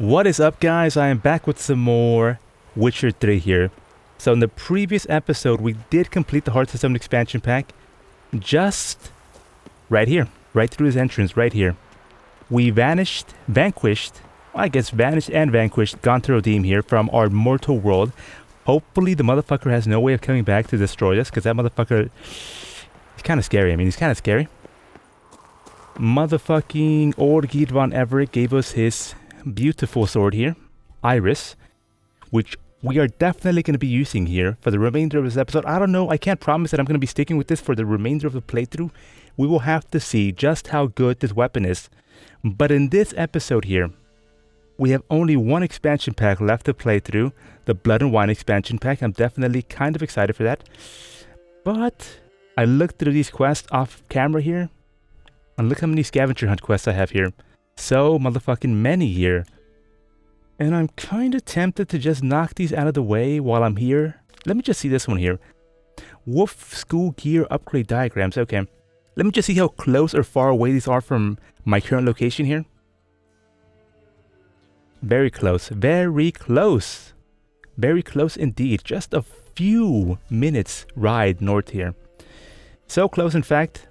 What is up, guys? I am back with some more Witcher 3 here. So in the previous episode, we did complete the Hearts of Stone expansion pack. Just right here. Right through his entrance, right here. We vanished and vanquished Gontarodim here from our mortal world. Hopefully the motherfucker has no way of coming back to destroy us, because that motherfucker, he's kind of scary. He's kind of scary. Motherfucking Orgid von Everett gave us his beautiful sword here, Iris, which we are definitely going to be using here for the remainder of this episode. I don't know, I can't promise that I'm going to be sticking with this for the remainder of the playthrough. We will have to see just how good this weapon is. But in this episode here, we have only one expansion pack left to play through, the Blood and Wine expansion pack. I'm definitely kind of excited for that. But I looked through these quests off camera here, and look how many scavenger hunt quests I have here. So motherfucking many here. And I'm kind of tempted to just knock these out of the way while I'm here. Let me just see this one here. Wolf School Gear Upgrade Diagrams. Okay. Let me just see how close or far away these are from my current location here. Very close. Very close. Very close indeed. Just a few minutes ride north here. So close, in fact,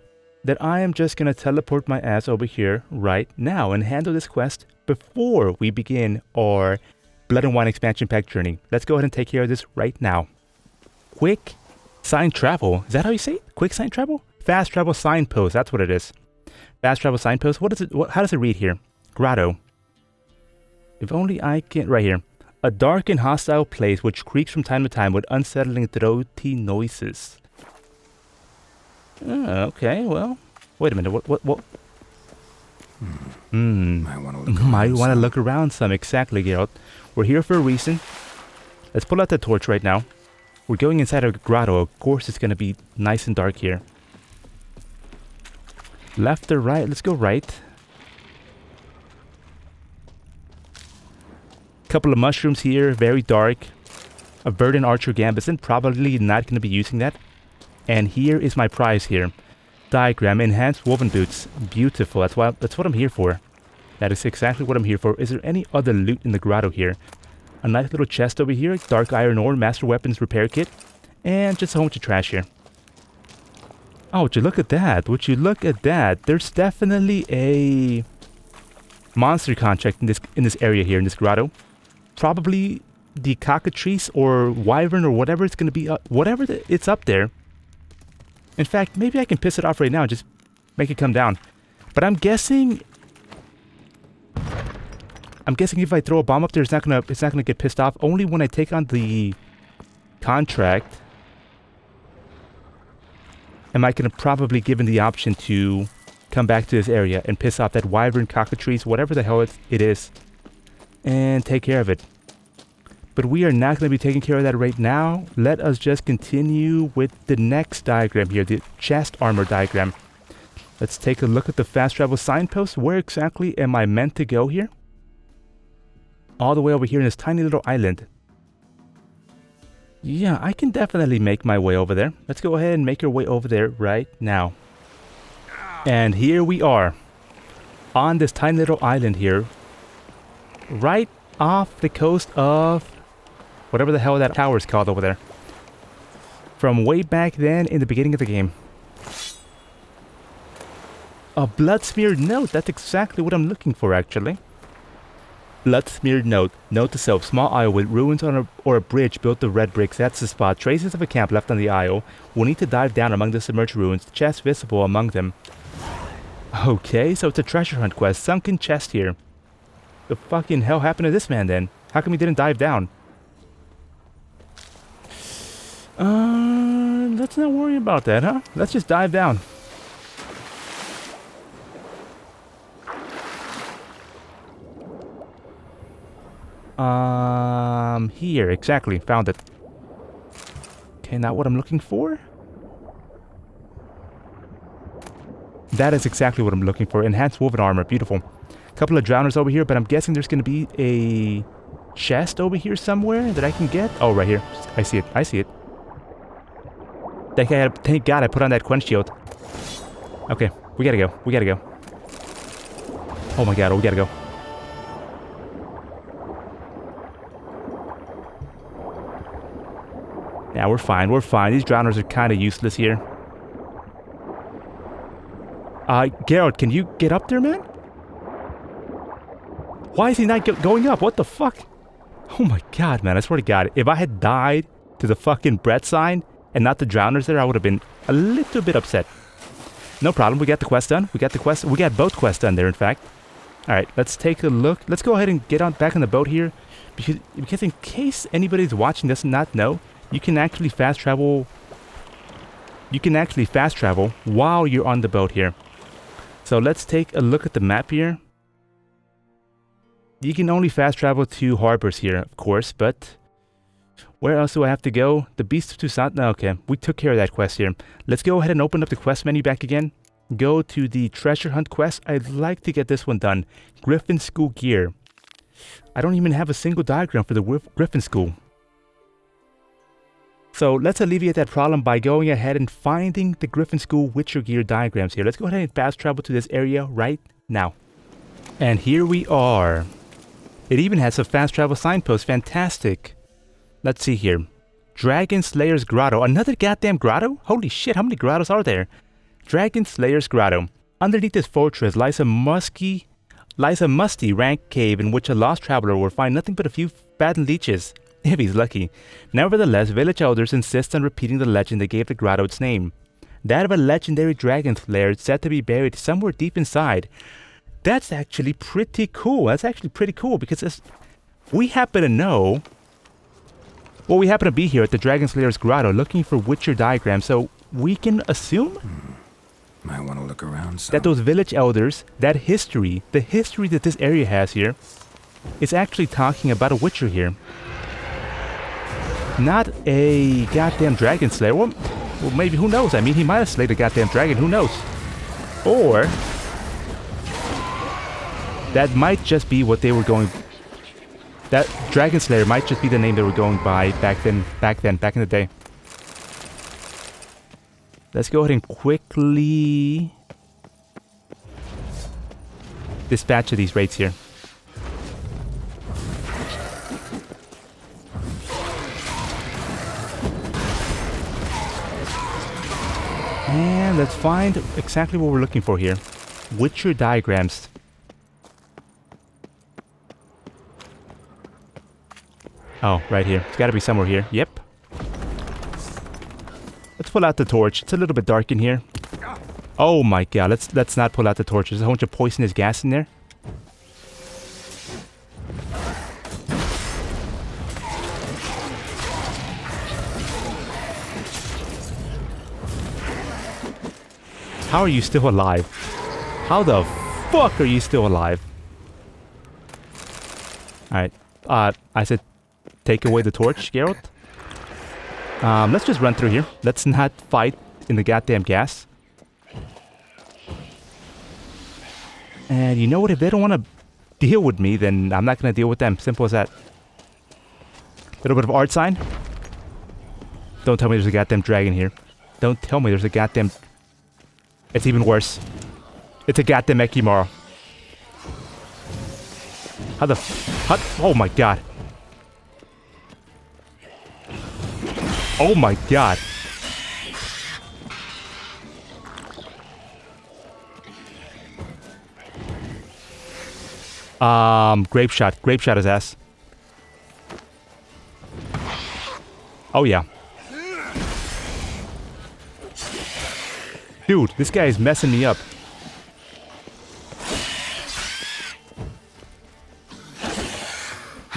that I am just going to teleport my ass over here right now and handle this quest before we begin our Blood and Wine expansion pack journey. Let's go ahead and take care of this right now. Quick sign travel. Is that how you say it? Quick sign travel? Fast travel signpost. That's what it is. Fast travel signpost. What is it? How does it read here? Grotto. If only I can... Right here. A dark and hostile place which creaks from time to time with unsettling throaty noises. Okay, well, wait a minute. What? Might want to look around some. Exactly, Geralt. We're here for a reason. Let's pull out the torch right now. We're going inside a grotto. Of course, it's going to be nice and dark here. Left or right? Let's go right. Couple of mushrooms here. Very dark. A verdant archer gambison. Probably not going to be using that. And here is my prize here. Diagram, enhanced woven boots. Beautiful. That's what I'm here for. That is exactly what I'm here for. Is there any other loot in the grotto here? A nice little chest over here. Dark iron ore, master weapons repair kit. And just a whole bunch of trash here. Oh, would you look at that? Would you look at that? There's definitely a monster contract in this area here, in this grotto. Probably the Cockatrice or Wyvern or whatever it's going to be. It's up there. In fact, maybe I can piss it off right now and just make it come down. But I'm guessing if I throw a bomb up there, it's not gonna get pissed off. Only when I take on the contract am I gonna probably given the option to come back to this area and piss off that Wyvern, Cockatrice, whatever the hell it is, and take care of it. But we are not going to be taking care of that right now. Let us just continue with the next diagram here, the chest armor diagram. Let's take a look at the fast travel signpost. Where exactly am I meant to go here? All the way over here in this tiny little island. Yeah, I can definitely make my way over there. Let's go ahead and make our way over there right now. And here we are. On this tiny little island here. Right off the coast of... whatever the hell that tower is called over there. From way back then in the beginning of the game. A blood-smeared note. That's exactly what I'm looking for, actually. Blood-smeared note. Note to self. Small isle with ruins on a bridge built of red bricks. That's the spot. Traces of a camp left on the isle. We'll need to dive down among the submerged ruins. Chest visible among them. Okay, so it's a treasure hunt quest. Sunken chest here. The fucking hell happened to this man then? How come he didn't dive down? Let's not worry about that, huh? Let's just dive down. Here, exactly. Found it. Okay, now what I'm looking for? That is exactly what I'm looking for. Enhanced woven armor. Beautiful. Couple of drowners over here, but I'm guessing there's going to be a chest over here somewhere that I can get. Oh, right here. I see it. I see it. Thank God I put on that quench shield. Okay, we gotta go. We gotta go. Oh my God, we gotta go. Yeah, we're fine. We're fine. These drowners are kind of useless here. Geralt, can you get up there, man? Why is he not going up? What the fuck? Oh my god, man. I swear to God. If I had died to the fucking bread sign and not the drowners there, I would have been a little bit upset. No problem. We got the quest done. We got the quest. We got both quests done there, in fact. Alright, let's take a look. Let's go ahead and get on back on the boat here. Because in case anybody's watching does not know, you can actually fast travel. You can actually fast travel while you're on the boat here. So let's take a look at the map here. You can only fast travel to harbors here, of course, but where else do I have to go? The Beast of Toussaint? No, okay, we took care of that quest here. Let's go ahead and open up the quest menu back again. Go to the treasure hunt quest. I'd like to get this one done. Griffin School gear. I don't even have a single diagram for the Griffin School. So let's alleviate that problem by going ahead and finding the Griffin School Witcher gear diagrams here. Let's go ahead and fast travel to this area right now. And here we are. It even has a fast travel signpost. Fantastic. Let's see here. Dragon Slayer's Grotto. Another goddamn grotto? Holy shit, how many grottos are there? Dragon Slayer's Grotto. Underneath this fortress lies a musty rank cave in which a lost traveler will find nothing but a few fattened leeches, if he's lucky. Nevertheless, village elders insist on repeating the legend that gave the grotto its name. That of a legendary dragon slayer said to be buried somewhere deep inside. That's actually pretty cool. That's actually pretty cool because we happen to know... Well, we happen to be here at the Dragon Slayer's Grotto looking for Witcher diagrams, so we can assume... Might want to look around some. That those village elders, that history, the history that this area has here, is actually talking about a Witcher here. Not a goddamn dragon slayer. Well, maybe, who knows? I mean, he might have slayed a goddamn dragon, who knows? Or... that might just be what they were going... That Dragon Slayer might just be the name they were going by back in the day. Let's go ahead and quickly dispatch of these raids here. And let's find exactly what we're looking for here. Witcher diagrams. Oh, right here. It's gotta be somewhere here. Yep. Let's pull out the torch. It's a little bit dark in here. Oh my god, let's not pull out the torch. There's a whole bunch of poisonous gas in there. How are you still alive? How the fuck are you still alive? Alright. I said take away the torch, Geralt. Let's just run through here. Let's not fight in the goddamn gas. And you know what? If they don't want to deal with me, then I'm not going to deal with them. Simple as that. Little bit of art sign. Don't tell me there's a goddamn dragon here. Don't tell me there's a goddamn... It's even worse. It's a goddamn Ekimara. How the... Oh my god. Oh my god. Grape shot. Grape shot his ass. Oh yeah. Dude, this guy is messing me up.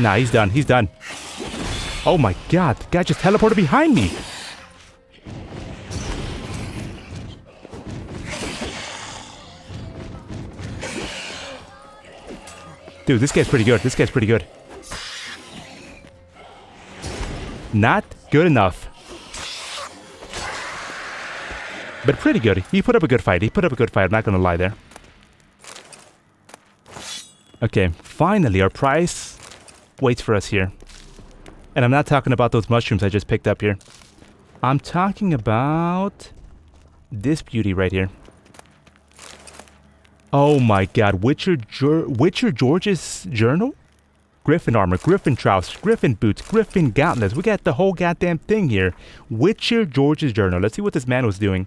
Nah, he's done. He's done. Oh my god, the guy just teleported behind me. Dude, this guy's pretty good. This guy's pretty good. Not good enough. But pretty good. He put up a good fight. He put up a good fight. I'm not gonna lie there. Okay, finally our prize waits for us here. And I'm not talking about those mushrooms I just picked up here. I'm talking about this beauty right here. Oh my god, Witcher George's journal? Griffin armor, griffin trousers, griffin boots, griffin gauntlets. We got the whole goddamn thing here. Witcher George's journal. Let's see what this man was doing.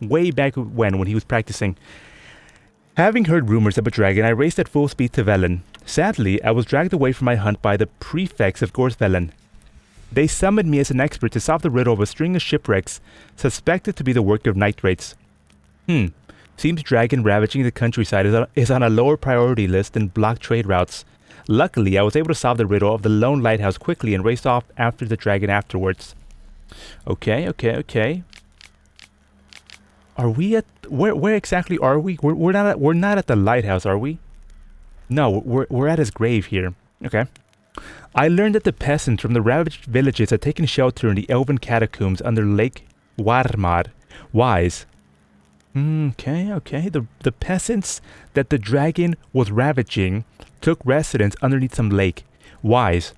Way back when he was practicing. Having heard rumors of a dragon, I raced at full speed to Velen. Sadly, I was dragged away from my hunt by the prefects of Velen. They summoned me as an expert to solve the riddle of a string of shipwrecks suspected to be the work of night wraiths. Seems dragon ravaging the countryside is on a lower priority list than blocked trade routes. Luckily, I was able to solve the riddle of the lone lighthouse quickly and raced off after the dragon afterwards. Okay. Are we at... Where exactly are we? We're not at the lighthouse, are we? No, we're at his grave here. Okay. I learned that the peasants from the ravaged villages had taken shelter in the elven catacombs under Lake Warmar. Wise. Okay. The peasants that the dragon was ravaging took residence underneath some lake. Wise.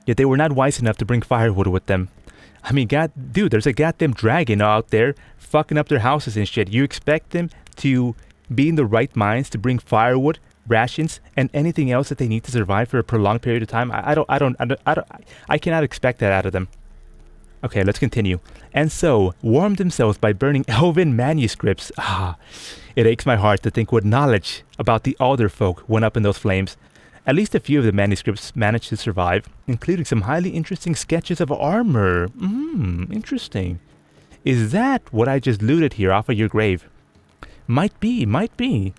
Yet they were not wise enough to bring firewood with them. I mean, dude, there's a goddamn dragon out there fucking up their houses and shit. You expect them to be in the right minds to bring firewood, rations, and anything else that they need to survive for a prolonged period of time? I cannot expect that out of them. Okay, let's continue. And so, warmed themselves by burning elven manuscripts. It aches my heart to think what knowledge about the Alder folk went up in those flames. At least a few of the manuscripts managed to survive, including some highly interesting sketches of armor. Interesting. Is that what I just looted here off of your grave? Might be.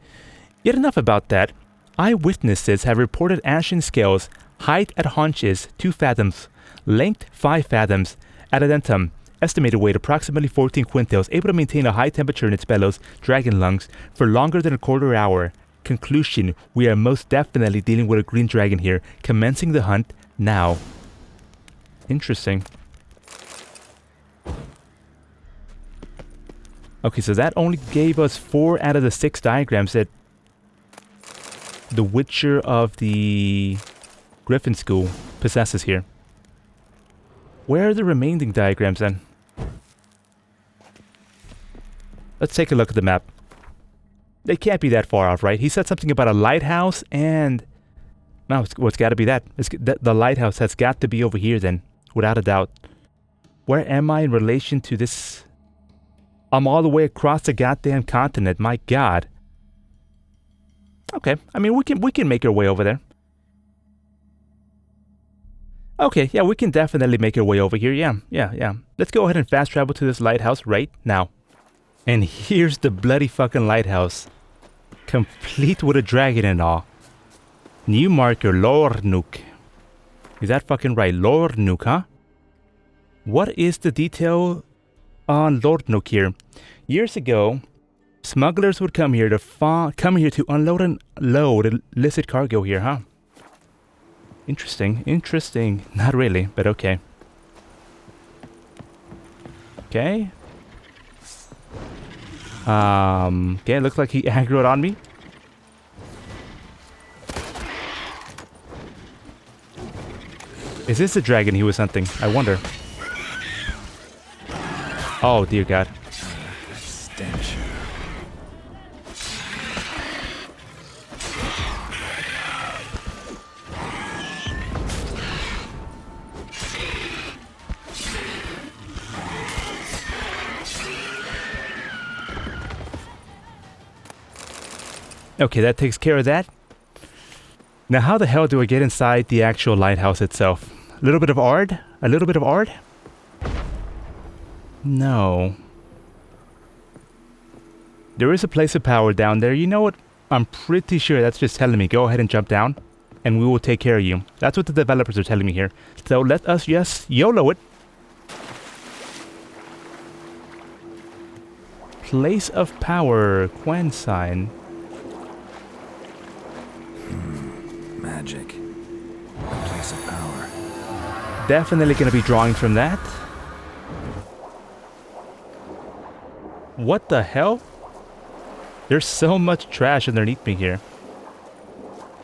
Yet enough about that. Eyewitnesses have reported ashen scales, height at haunches 2 fathoms, length 5 fathoms, adentum, estimated weight approximately 14 quintals, able to maintain a high temperature in its bellows, dragon lungs, for longer than a quarter hour. Conclusion, we are most definitely dealing with a green dragon here, commencing the hunt now. Interesting. Okay, so that only gave us 4 out of the 6 diagrams that the Witcher of the Griffin School possesses here. Where are the remaining diagrams then? Let's take a look at the map. They can't be that far off, right? He said something about a lighthouse and... No, it's got to be that. The lighthouse has got to be over here then, without a doubt. Where am I in relation to this? I'm all the way across the goddamn continent, my god. Okay, I mean, we can make our way over there. Okay, yeah, we can definitely make our way over here, yeah. Let's go ahead and fast travel to this lighthouse right now. And here's the bloody fucking lighthouse. Complete with a dragon and all. New marker, Lornuk. Is that fucking right? Lornuk, huh? What is the detail on Lornuk here? Years ago, smugglers would come here to unload and load illicit cargo here, huh? Interesting. Not really, but okay. Okay. Okay, looks like he aggroed on me. Is this the dragon he was hunting? I wonder. Oh, dear God. Stench. Okay, that takes care of that. Now, how the hell do I get inside the actual lighthouse itself? A little bit of art? A little bit of art? No. There is a place of power down there. You know what? I'm pretty sure that's just telling me, go ahead and jump down, and we will take care of you. That's what the developers are telling me here. So let us just YOLO it. Place of power, Quensign. Magic. A place of power. Definitely going to be drawing from that. What the hell? There's so much trash underneath me here.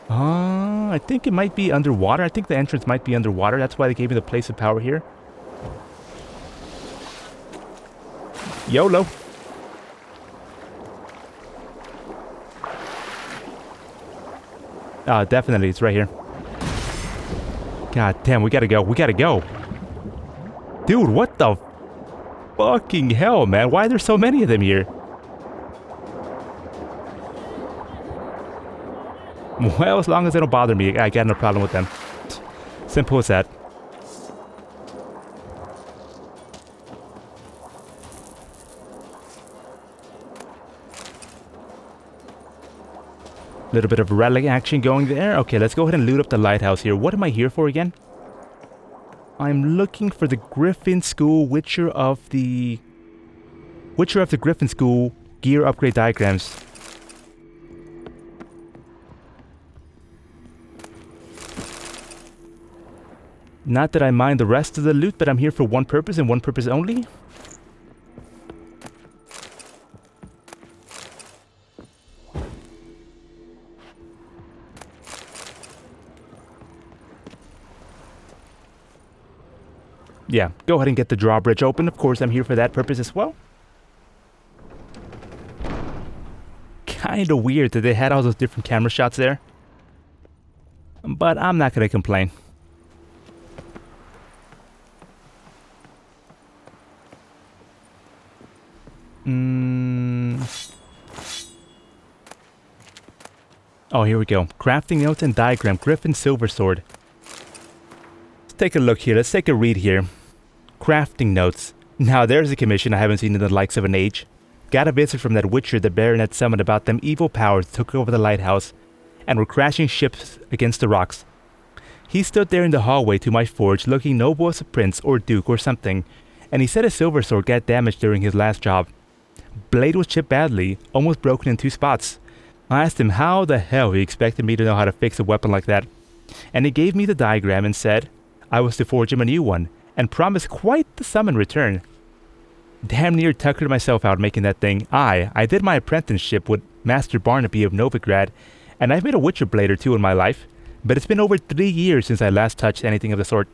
I think it might be underwater. I think the entrance might be underwater. That's why they gave me the place of power here. YOLO. Definitely, it's right here. God damn, we gotta go. We gotta go. Dude, what the fucking hell, man? Why are there so many of them here? Well, as long as they don't bother me, I got no problem with them. Simple as that. Little bit of relic action going there. Okay, let's go ahead and loot up the lighthouse here. What am I here for again? I'm looking for the Griffin School Witcher of the Griffin School gear upgrade diagrams. Not that I mind the rest of the loot, but I'm here for one purpose and one purpose only. Yeah, go ahead and get the drawbridge open. Of course, I'm here for that purpose as well. Kinda weird that they had all those different camera shots there. But I'm not gonna complain. Oh, here we go. Crafting notes and diagram. Griffin Silver Sword. Let's take a look here. Let's take a read here. Crafting notes. Now there's a commission I haven't seen in the likes of an age. Got a visit from that witcher the Baronet summoned about them evil powers took over the lighthouse and were crashing ships against the rocks. He stood there in the hallway to my forge looking noble as a prince or duke or something, and he said his silver sword got damaged during his last job. Blade was chipped badly, almost broken in 2 spots. I asked him how the hell he expected me to know how to fix a weapon like that, and he gave me the diagram and said I was to forge him a new one, and promised quite the sum in return. Damn near tuckered myself out making that thing. I did my apprenticeship with Master Barnaby of Novigrad, and I've made a Witcher blade or 2 in my life, but it's been over 3 years since I last touched anything of the sort.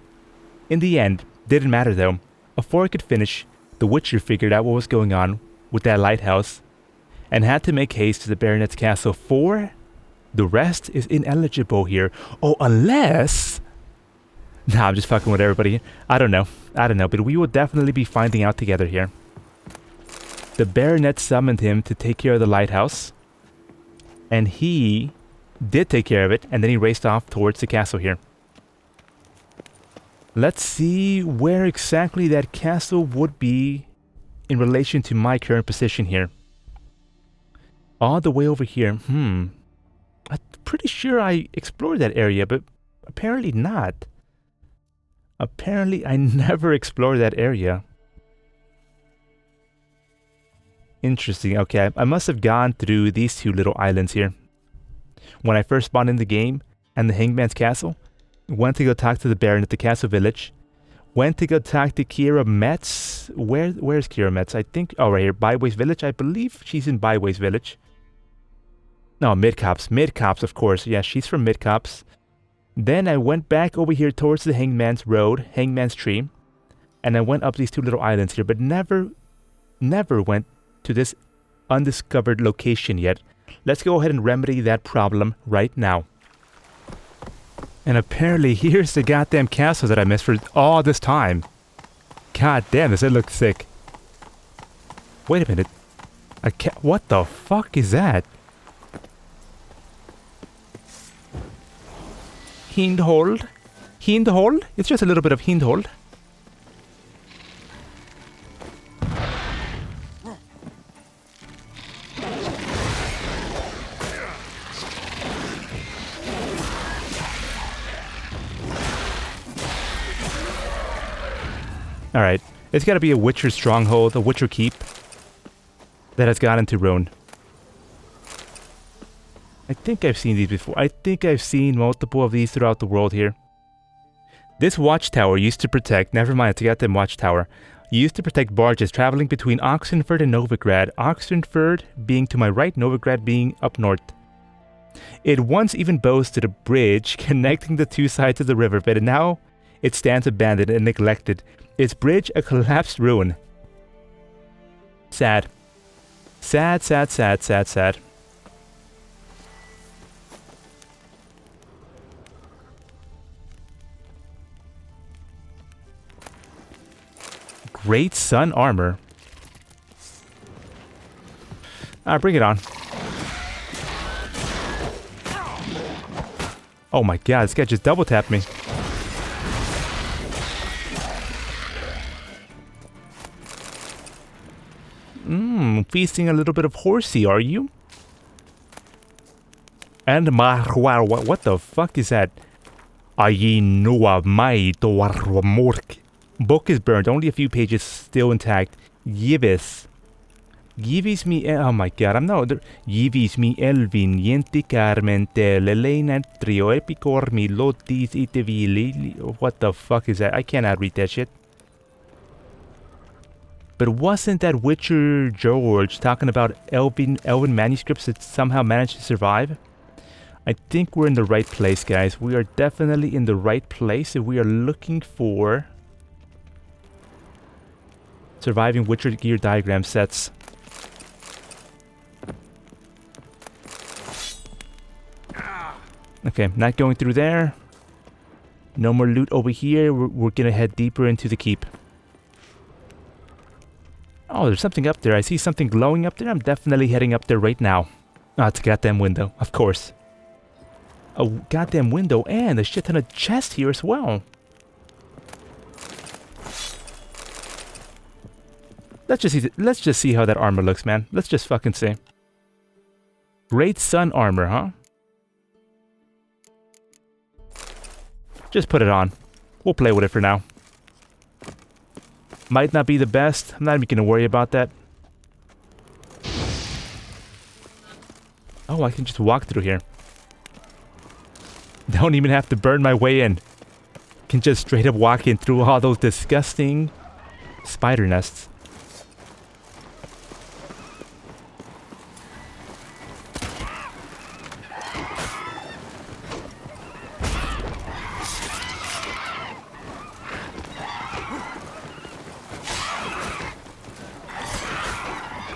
In the end, didn't matter though. Before I could finish, the Witcher figured out what was going on with that lighthouse, and had to make haste to the Baronet's castle, for the rest is ineligible here. Oh, unless... Nah, I'm just fucking with everybody here. I don't know, but we will definitely be finding out together here. The Baronet summoned him to take care of the lighthouse, and he did take care of it, and then he raced off towards the castle here. Let's see where exactly that castle would be in relation to my current position here. All the way over here. I'm pretty sure I explored that area, but apparently not. Apparently I never explored that area. Interesting. Okay, I must have gone through these 2 little islands here. When I first spawned in the game, and the Hangman's Castle, went to go talk to the Baron at the castle village. Went to go talk to Kira Metz. Where's Kira Metz? I think, oh, right here, Byways Village. I believe she's in Byways Village. No, Midcops. Midcops, of course. Yeah, she's from Midcops. Then I went back over here towards the Hangman's Road, Hangman's Tree. And I went up these 2 little islands here, but never went to this undiscovered location yet. Let's go ahead and remedy that problem right now. And apparently here's the goddamn castle that I missed for all this time. God damn, does it look sick. Wait a minute. What the fuck is that? Hindhold? Hindhold? It's just a little bit of Hindhold. Alright, it's gotta be a Witcher stronghold, a Witcher keep that has gone into ruin. I think I've seen these before. I think I've seen multiple of these throughout the world here. This watchtower used to protect, never mind, it's a goddamn watchtower, used to protect barges traveling between Oxenford and Novigrad, Oxenford being to my right, Novigrad being up north. It once even boasted a bridge connecting the 2 sides of the river, but now it stands abandoned and neglected. Its bridge a collapsed ruin. Sad. Sad, sad, sad, sad, sad. Great Sun Armor. Bring it on. Oh my god, this guy just double tapped me. Feasting a little bit of horsey, are you? And wow, what the fuck is that? Book is burned, only a few pages still intact. Gives me, oh my god, I'm no. Givis me Elvin, Yenti Carmente, Lelena Trio, Epicor, mi Lotis, Itevili. What the fuck is that? I cannot read that shit. But wasn't that Witcher George talking about Elven manuscripts that somehow managed to survive? I think we're in the right place, guys. We are definitely in the right place if we are looking for surviving Witcher gear diagram sets. Okay, not going through there. No more loot over here. We're gonna head deeper into the keep. Oh, there's something up there. I see something glowing up there. I'm definitely heading up there right now. Oh, it's a goddamn window, of course. A goddamn window and a shit ton of chests here as well. Let's just see how that armor looks, man. Let's just fucking see. Great Sun Armor, huh? Just put it on. We'll play with it for now. Might not be the best. I'm not even gonna worry about that. Oh, I can just walk through here. Don't even have to burn my way in. Can just straight up walk in through all those disgusting spider nests.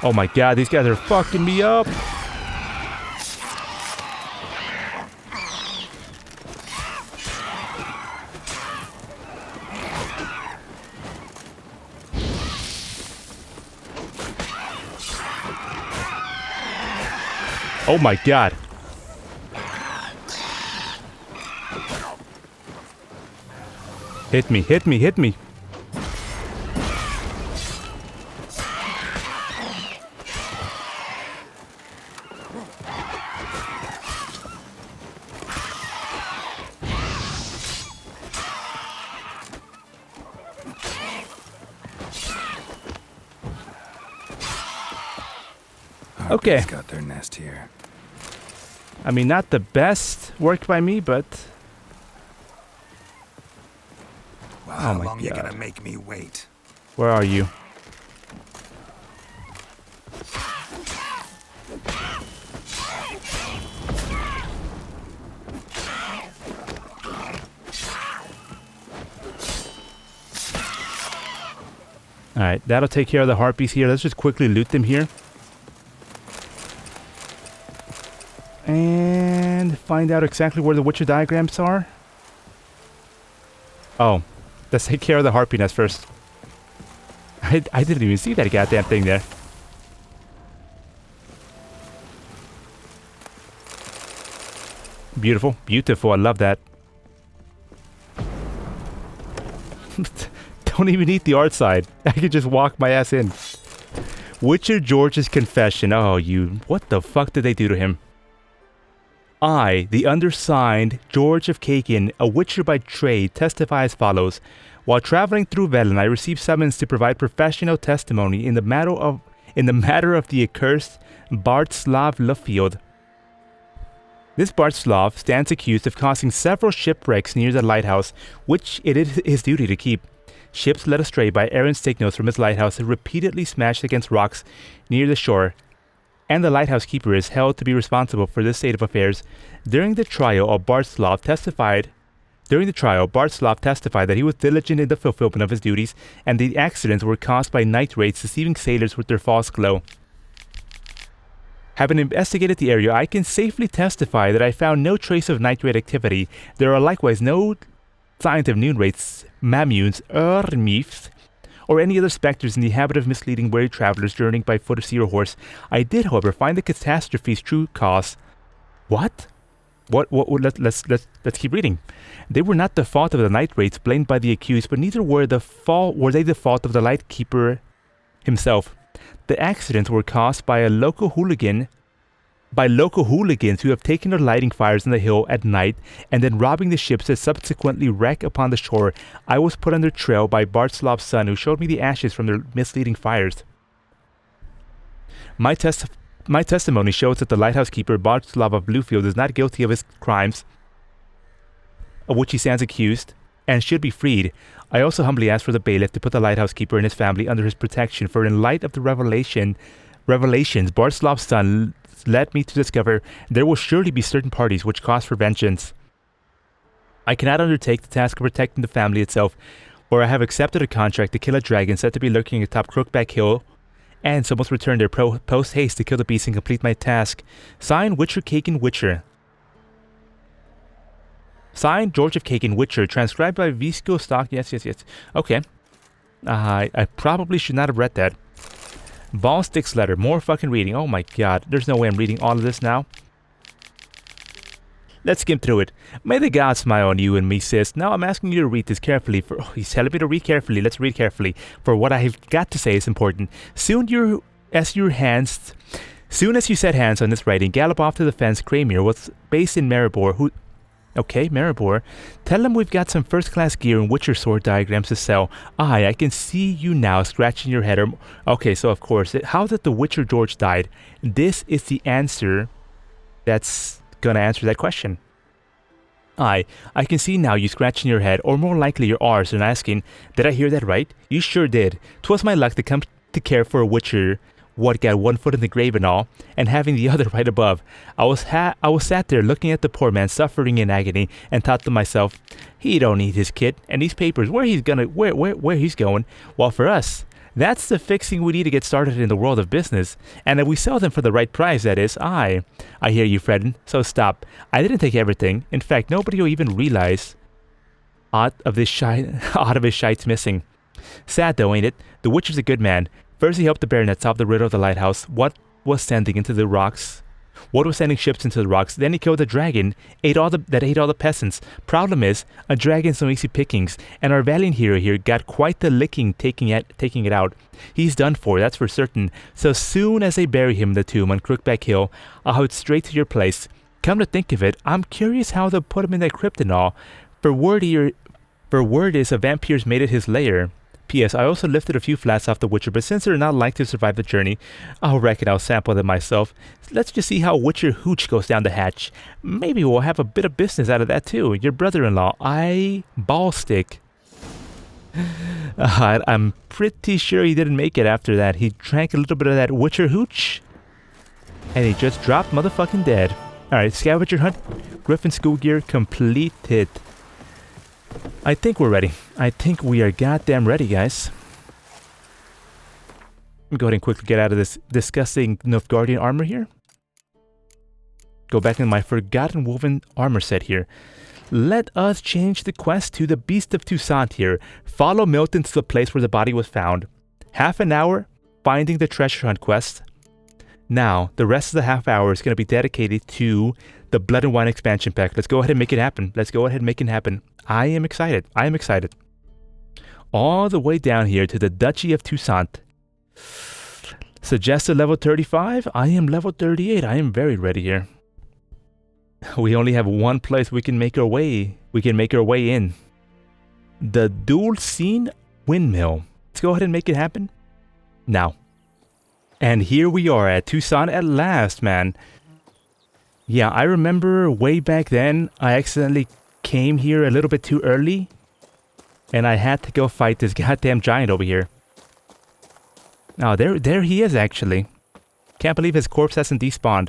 Oh my god, these guys are fucking me up. Oh my god. Hit me, hit me, hit me. Okay. Got their nest here. I mean, not the best work by me, but Well, oh how my long god. you gonna make me wait? Where are you? Alright, that'll take care of the harpies here. Let's just quickly loot them here. And find out exactly where the Witcher diagrams are. Oh, let's take care of the harpy nest first. I didn't even see that goddamn thing there. Beautiful, beautiful. I love that. Don't even need the art side. I could just walk my ass in. Witcher George's confession. Oh, you. What the fuck did they do to him? I, the undersigned George of Kagan, a witcher by trade, testify as follows. While traveling through Velen, I received summons to provide professional testimony in the matter of the accursed Bartslav Luffield. This Bartslav stands accused of causing several shipwrecks near the lighthouse, which it is his duty to keep. Ships led astray by errant signals from his lighthouse and repeatedly smashed against rocks near the shore, and the lighthouse keeper is held to be responsible for this state of affairs. During the trial, Bartslav testified that he was diligent in the fulfillment of his duties, and the accidents were caused by night raids deceiving sailors with their false glow. Having investigated the area, I can safely testify that I found no trace of night raid activity. There are likewise no signs of noon raids, mammunes, ermifs, or any other specters in the habit of misleading weary travelers journeying by foot or sea or horse. I did, however, find the catastrophe's true cause. What? Let's keep reading. They were not the fault of the night raids blamed by the accused, but neither were they the fault of the lightkeeper himself. The accidents were caused by local hooligans who have taken their lighting fires on the hill at night and then robbing the ships that subsequently wreck upon the shore. I was put on their trail by Bartslav's son, who showed me the ashes from their misleading fires. My testimony shows that the lighthouse keeper, Bartslav of Bluefield, is not guilty of his crimes, of which he stands accused, and should be freed. I also humbly ask for the bailiff to put the lighthouse keeper and his family under his protection, for in light of the revelations Bartslav's son led me to discover, there will surely be certain parties which cause for vengeance. I cannot undertake the task of protecting the family itself, or I have accepted a contract to kill a dragon said to be lurking atop Crookback Hill, and so must return there post-haste to kill the beast and complete my task. Signed, Witcher Kagan Witcher. Signed, George of Kagan Witcher. Transcribed by Visco Stock. Yes. Okay. I probably should not have read that. Ballstick's letter. More fucking reading. Oh my god. There's no way I'm reading all of this now. Let's skim through it. May the gods smile on you and me, sis. Now I'm asking you to read this carefully. He's telling me to read carefully. Let's read carefully. For what I have got to say is important. Soon as you set hands on this writing, gallop off to the fence. Kramir was based in Maribor. Maribor. Tell him we've got some first-class gear and Witcher sword diagrams to sell. I can see you now scratching your head. Okay, so of course, how did the Witcher George died? This is the answer that's gonna answer that question. I can see now you scratching your head, or more likely your arse, and asking, did I hear that right? You sure did. 'Twas my luck to come to care for a Witcher, what got one foot in the grave and all, and having the other right above. I was sat there looking at the poor man suffering in agony, and thought to myself, he don't need his kit and these papers. Where he's going? Well, for us, that's the fixing we need to get started in the world of business, and if we sell them for the right price, that is. I hear you fretting, so stop. I didn't take everything. In fact, nobody will even realize aught of his shite's missing. Sad though, ain't it? The Witcher's a good man. First he helped the baronet solve the riddle of the lighthouse. What was sending ships into the rocks. Then he killed a dragon that ate all the peasants. Problem is, a dragon's no easy pickings, and our valiant hero here got quite the licking taking it out. He's done for, that's for certain. So soon as they bury him in the tomb on Crookback Hill, I'll head straight to your place. Come to think of it, I'm curious how they'll put him in that crypt and all. For word is a vampire's made it his lair. P.S. I also lifted a few flats off the Witcher, but since they're not likely to survive the journey, I reckon I'll sample them myself. Let's just see how Witcher Hooch goes down the hatch. Maybe we'll have a bit of business out of that too. Your brother-in-law, Ballstick. I'm pretty sure he didn't make it after that. He drank a little bit of that Witcher Hooch, and he just dropped motherfucking dead. Alright, scavenger hunt, Griffin school gear completed. I think we're ready. I think we are goddamn ready, guys. Let me go ahead and quickly get out of this disgusting Nilfgaardian armor here. Go back in my forgotten woven armor set here. Let us change the quest to the Beast of Toussaint here. Follow Milton to the place where the body was found. Half an hour, finding the treasure hunt quest. Now, the rest of the half hour is going to be dedicated to the Blood and Wine expansion pack. Let's go ahead and make it happen. I am excited. All the way down here to the Duchy of Toussaint. Suggested level 35. I am level 38. I am very ready here. We only have one place we can make our way. In. The Tuoussaint windmill. Let's go ahead and make it happen now. And here we are at Toussaint at last, man. Yeah, I remember way back then, I accidentally came here a little bit too early, and I had to go fight this goddamn giant over here. Oh, there he is, actually. Can't believe his corpse hasn't despawned.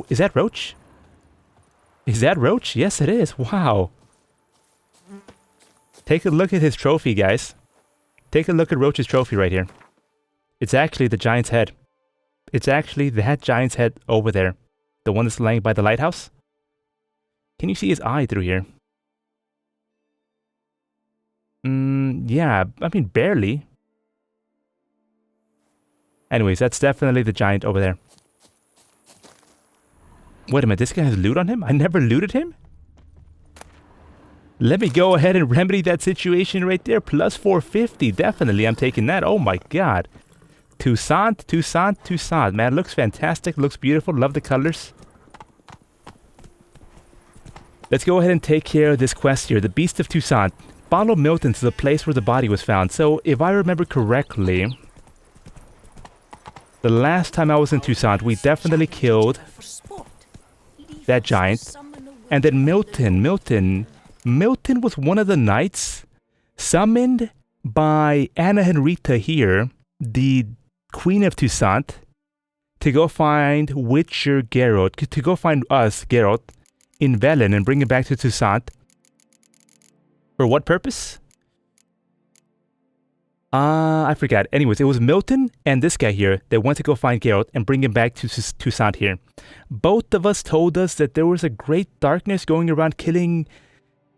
Is that Roach? Yes, it is. Wow. Take a look at his trophy, guys. Take a look at Roach's trophy right here. It's actually the giant's head. It's actually that giant's head over there. The one that's laying by the lighthouse. Can you see his eye through here? Yeah, I mean, barely. Anyways, that's definitely the giant over there. Wait a minute, this guy has loot on him? I never looted him? Let me go ahead and remedy that situation right there. Plus 450, definitely. I'm taking that. Oh my god. Toussaint, Toussaint, Toussaint. Man, looks fantastic. Looks beautiful. Love the colors. Let's go ahead and take care of this quest here. The Beast of Toussaint. Follow Milton to the place where the body was found. So, if I remember correctly, the last time I was in Toussaint, we definitely killed that giant. And then Milton was one of the knights summoned by Anna Henrietta here, the Queen of Toussaint, to go find Witcher Geralt, to go find us, Geralt, in Velen and bring him back to Toussaint. For what purpose? I forgot. Anyways, it was Milton and this guy here that went to go find Geralt and bring him back to Toussaint here. Both of us told us that there was a great darkness going around killing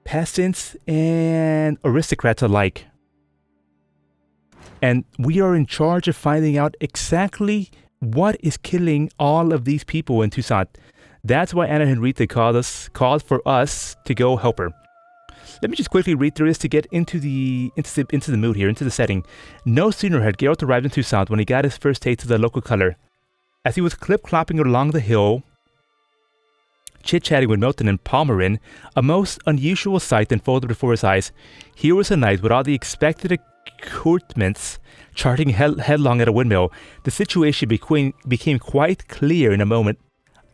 peasants and aristocrats alike. And we are in charge of finding out exactly what is killing all of these people in Toussaint. That's why Anna Henrietta called for us to go help her. Let me just quickly read through this to get into the mood here, into the setting. No sooner had Geralt arrived in Toussaint when he got his first taste of the local color. As he was clip-clopping along the hill, chit-chatting with Milton and Palmerin, a most unusual sight unfolded before his eyes. Here was a knight with all the expected accoutrements charging headlong at a windmill. The situation became quite clear in a moment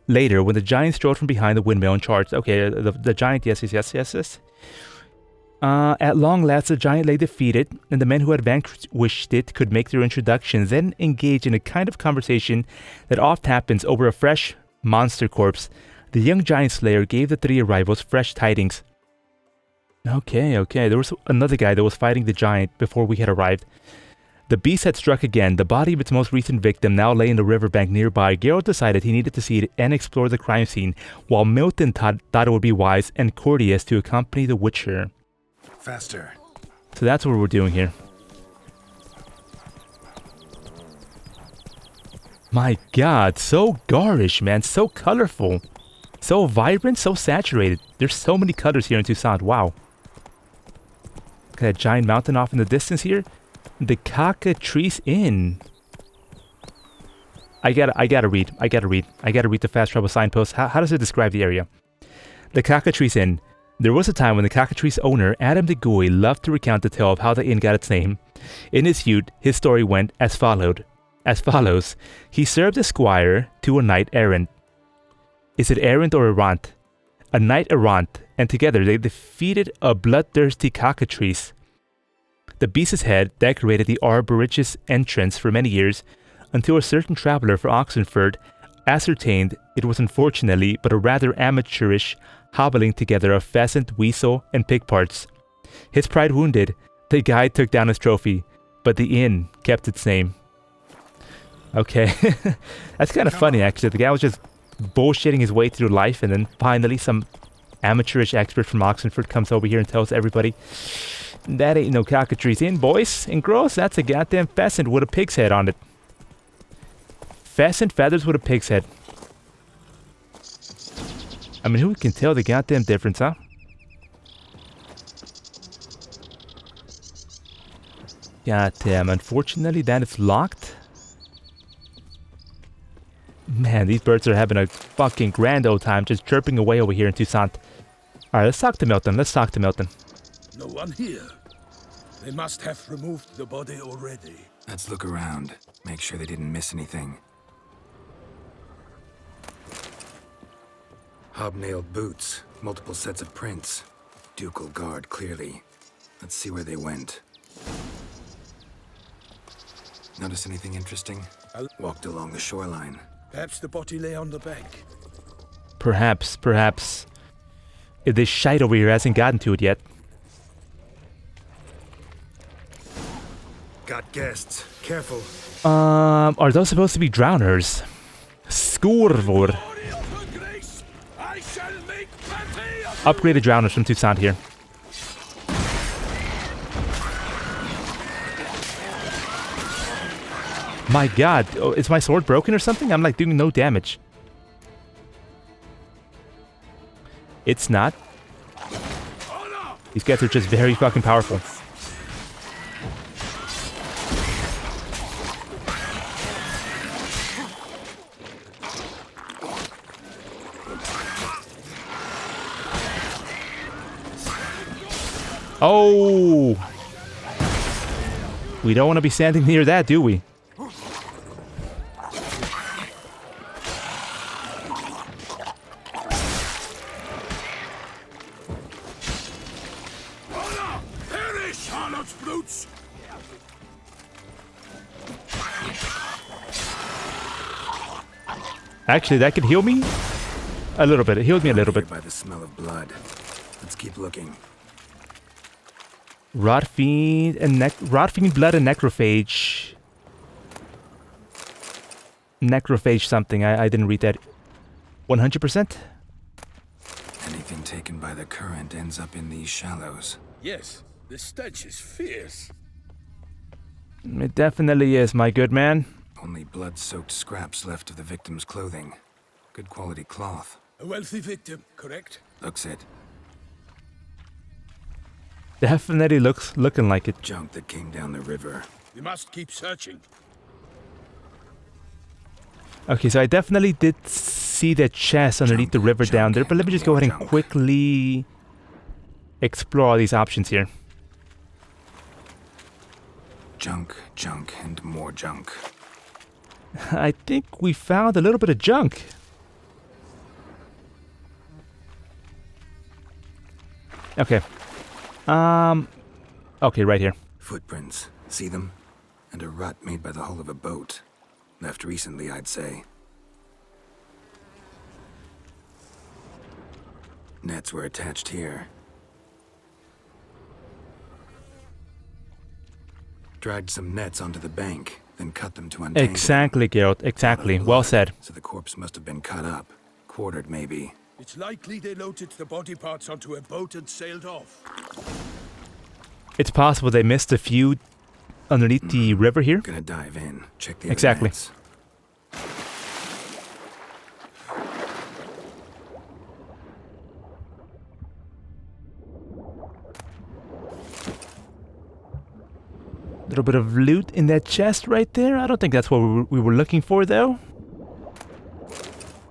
later when the giant strode from behind the windmill and charged. Okay, the giant, yes. At long last, the giant lay defeated, and the men who had vanquished it could make their introductions, then engage in a kind of conversation that oft happens over a fresh monster corpse. The young giant slayer gave the three arrivals fresh tidings. Okay. There was another guy that was fighting the giant before we had arrived. The beast had struck again. The body of its most recent victim now lay in the riverbank nearby. Geralt decided he needed to see it and explore the crime scene, while Milton thought it would be wise and courteous to accompany the Witcher. Faster. So that's what we're doing here. My god, so garish, man. So colorful. So vibrant, so saturated. There's so many colors here in Toussaint. Wow. Look at that giant mountain off in the distance here. The Cockatrice Inn. I gotta read the fast travel signpost. How does it describe the area? The Cockatrice Inn. There was a time when the Cockatrice owner, Adam de Goey, loved to recount the tale of how the inn got its name. In his youth, his story went as follows. He served as squire to a knight errant. Is it errant or errant? A knight errant, and together they defeated a bloodthirsty cockatrice. The beast's head decorated the arboreous entrance for many years, until a certain traveller from Oxenford ascertained it was unfortunately but a rather amateurish hobbling together of pheasant, weasel, and pig parts. His pride wounded, the guide took down his trophy, but the inn kept its name. Okay, that's kind of funny actually. The guy was just bullshitting his way through life, and then finally some amateurish expert from Oxenford comes over here and tells everybody, that ain't no Cockatrice Inn, boys and girls. That's a goddamn pheasant with a pig's head on it. Pheasant feathers with a pig's head. I mean, who can tell the goddamn difference, huh? Goddamn, unfortunately that is locked. Man, these birds are having a fucking grand old time just chirping away over here in Toussaint. Alright, let's talk to Milton. No one here. They must have removed the body already. Let's look around. Make sure they didn't miss anything. Hobnailed boots, multiple sets of prints. Ducal guard, clearly. Let's see where they went. Notice anything interesting? Walked along the shoreline. Perhaps the body lay on the bank. Perhaps. If this shite over here hasn't gotten to it yet. Got guests. Careful. Are those supposed to be drowners? Skurvor. Upgraded drowners from Tuoussaint here. My god, oh, is my sword broken or something? I'm like doing no damage. It's not. These guys are just very fucking powerful. Oh! We don't want to be standing near that, do we? Perish, harlots brutes! Actually, that could heal me a little bit. It healed me a little bit. By the smell of blood. Let's keep looking. Rot fiend, blood, and necrophage. Necrophage something. I didn't read that. 100%. Anything taken by the current ends up in these shallows. Yes, the stench is fierce. It definitely is, my good man. Only blood-soaked scraps left of the victim's clothing. Good quality cloth. A wealthy victim, correct? Looks it. Definitely looking like it. Junk that came down the river. We must keep searching. Okay, so I definitely did see the chest underneath the river down there, but let me just go ahead and quickly explore all these options here. Junk, junk, and more junk. I think we found a little bit of junk. Okay. Okay, right here. Footprints. See them? And a rut made by the hull of a boat. Left recently, I'd say. Nets were attached here. Dragged some nets onto the bank, then cut them to untangle. Exactly, Geralt. Exactly. Well said. So the corpse must have been cut up. Quartered, maybe. It's likely they loaded the body parts onto a boat and sailed off. It's possible they missed a few underneath the river here. Gonna dive in. Check the Exactly. nets. Little bit of loot in that chest right there. I don't think that's what we were looking for, though.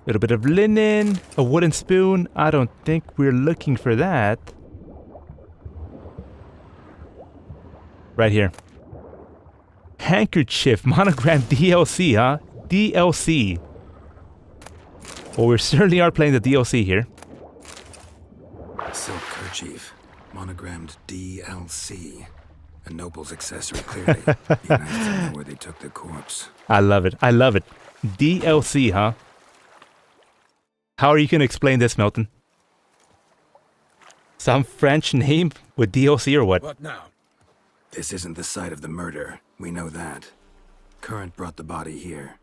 Little bit of linen, a wooden spoon. I don't think we're looking for that. Right here. Handkerchief, monogram DLC, huh? DLC. Well, we certainly are playing the DLC here. Silk kerchief, monogrammed DLC. A noble's accessory, clearly. Be nice to know where they took the corpse. I love it. I love it. DLC, huh? How are you going to explain this, Milton? Some French name with DLC or what? What now? This isn't the site of the murder. We know that. Current brought the body here.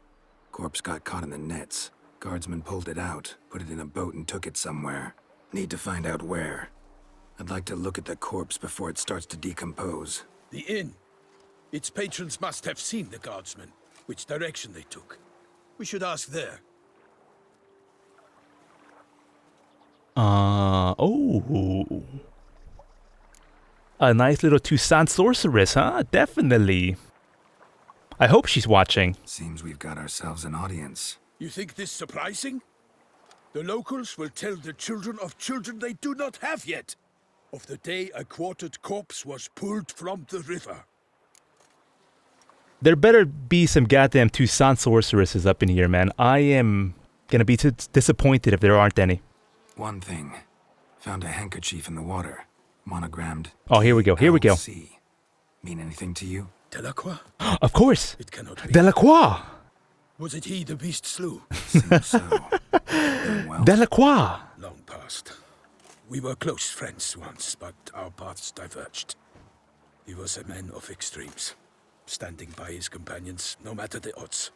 Corpse got caught in the nets. Guardsmen pulled it out, put it in a boat and took it somewhere. Need to find out where. I'd like to look at the corpse before it starts to decompose. The inn. Its patrons must have seen the guardsmen, which direction they took. We should ask there. Oh. A nice little Tuoussaint sorceress, huh? Definitely. I hope she's watching. Seems we've got ourselves an audience. You think this surprising? The locals will tell the children of children they do not have yet, of the day a quartered corpse was pulled from the river. There better be some goddamn Tuoussaint sorceresses up in here, man. I am gonna be disappointed if there aren't any. One thing. Found a handkerchief in the water. Monogrammed. Oh, here we go. Here we go. DLC. Mean anything to you? Delacroix? Of course. It cannot be. Delacroix. Was it he the beast slew? Seems so. Doing well. Delacroix. Long past. We were close friends once, but our paths diverged. He was a man of extremes, standing by his companions no matter the odds,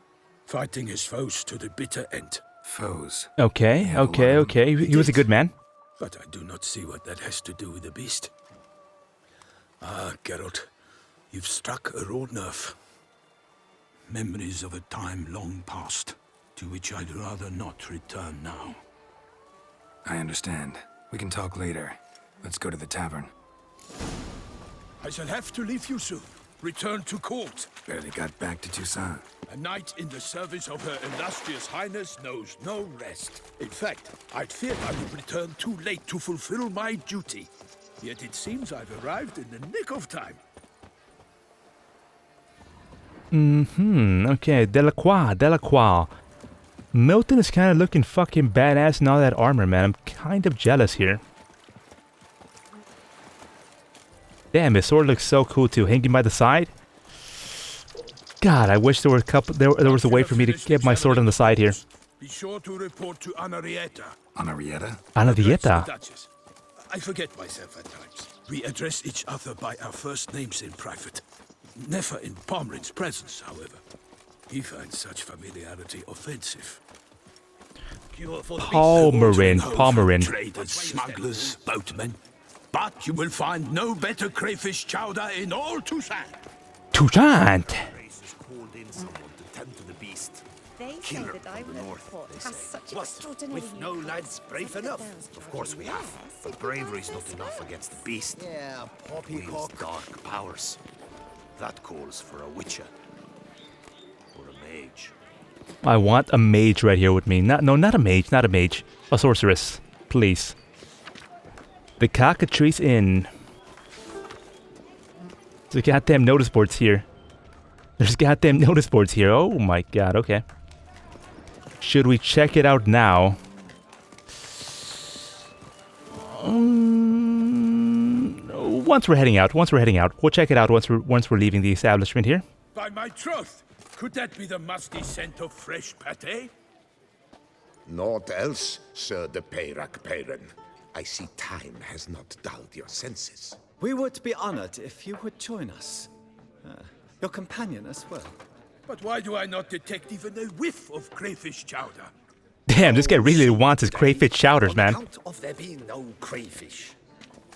fighting his foes to the bitter end. Foes. Okay. He was a good man. But I do not see what that has to do with the beast. Ah, Geralt, you've struck a raw nerve. Memories of a time long past, to which I'd rather not return now. I understand. We can talk later. Let's go to the tavern. I shall have to leave you soon. Return to court. Barely got back to Toussaint. A knight in the service of Her Illustrious Highness knows no rest. In fact, I'd feared I would return too late to fulfill my duty. Yet it seems I've arrived in the nick of time. Okay, Delacroix. Milton is kind of looking fucking badass in all that armor, man. I'm kind of jealous here. Damn, his sword looks so cool too, hanging by the side. God, I wish there were there was a way for me to get my sword on the side here. Be sure to report to Anarietta. Anarietta? Anarietta? I forget myself at times. We address each other by our first names in private. Never in Palmerin's presence, however. He finds such familiarity offensive. Palmerin. Traders, smugglers, boatmen. But you will find no better crayfish chowder in all Tuoussaint. Tuoussaint! They say that I has such extraordinary With no lads brave enough. Of course we have. But bravery's not enough against the beast. Yeah, poppycock. Dark powers. That calls for a witcher. Or a mage. I want a mage right here with me. Not a mage. A sorceress. Please. The Cockatrice Inn. There's goddamn notice boards here. Oh my god, okay. Should we check it out now? Once we're heading out. We'll check it out once we're leaving the establishment here. By my troth, could that be the musty scent of fresh pâté? Naught else, Sir de Peyrac-Peyran. I see time has not dulled your senses. We would be honored if you would join us. Your companion as well. But why do I not detect even a whiff of crayfish chowder? Damn, this guy really wants his crayfish chowders, man. On account of there being no crayfish.